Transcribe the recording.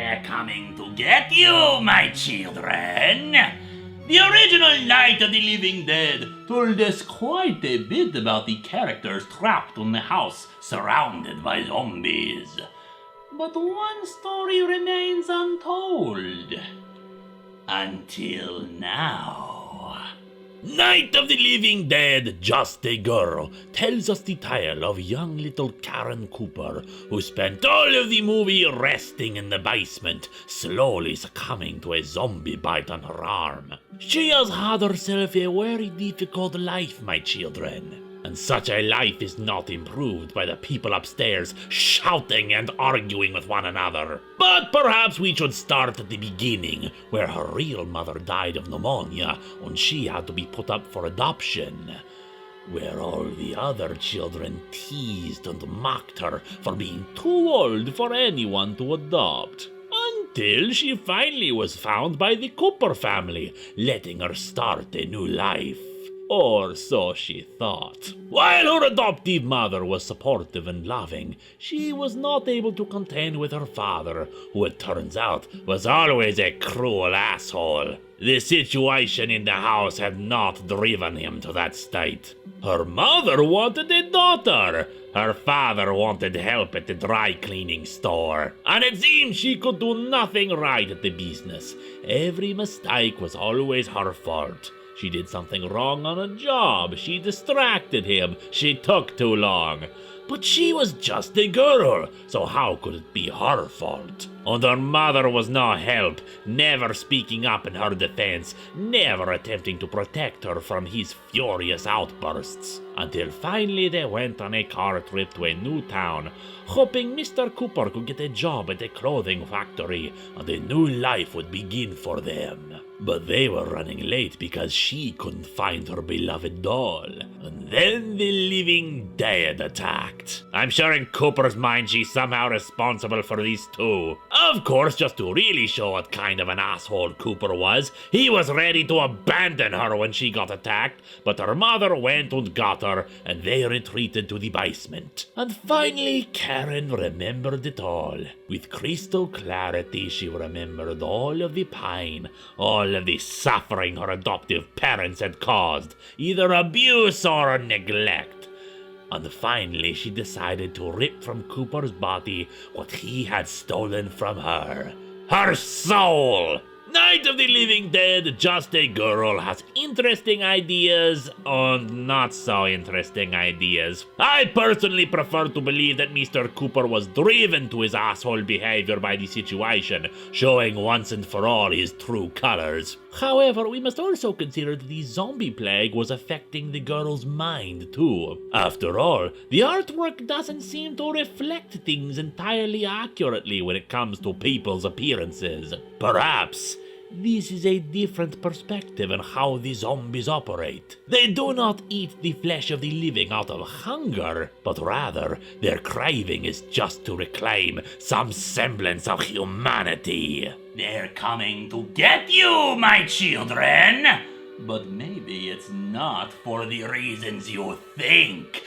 They're coming to get you, my children. The original Night of the Living Dead told us quite a bit about the characters trapped in the house surrounded by zombies. But one story remains untold. Until now. Night of the Living Dead, Just a Girl, tells us the tale of young little Karen Cooper, who spent all of the movie resting in the basement, slowly succumbing to a zombie bite on her arm. She has had herself a very difficult life, my children. And such a life is not improved by the people upstairs shouting and arguing with one another. But perhaps we should start at the beginning, where her real mother died of pneumonia and she had to be put up for adoption. Where all the other children teased and mocked her for being too old for anyone to adopt. Until she finally was found by the Cooper family, letting her start a new life. Or so she thought. While her adoptive mother was supportive and loving, she was not able to contend with her father, who it turns out was always a cruel asshole. The situation in the house had not driven him to that state. Her mother wanted a daughter. Her father wanted help at the dry cleaning store. And it seemed she could do nothing right at the business. Every mistake was always her fault. She did something wrong on a job, she distracted him, she took too long. But she was just a girl, so how could it be her fault? And her mother was no help, never speaking up in her defense, never attempting to protect her from his furious outbursts. Until finally they went on a car trip to a new town, hoping Mr. Cooper could get a job at a clothing factory and a new life would begin for them. But they were running late because she couldn't find her beloved doll. And then the living dead attacked. I'm sure in Cooper's mind she's somehow responsible for these two. Of course, just to really show what kind of an asshole Cooper was, he was ready to abandon her when she got attacked, but her mother went and got her, and they retreated to the basement. And finally, Karen remembered it all. With crystal clarity, she remembered all of the pain, all of the suffering her adoptive parents had caused, either abuse or neglect. And finally she decided to rip from Cooper's body what he had stolen from her. Her soul! Night of the Living Dead, Just a Girl has interesting ideas and not so interesting ideas. I personally prefer to believe that Mr. Cooper was driven to his asshole behavior by the situation, showing once and for all his true colors. However, we must also consider that the zombie plague was affecting the girl's mind too. After all, the artwork doesn't seem to reflect things entirely accurately when it comes to people's appearances. Perhaps this is a different perspective on how the zombies operate. They do not eat the flesh of the living out of hunger, but rather their craving is just to reclaim some semblance of humanity. They're coming to get you, my children! But maybe it's not for the reasons you think.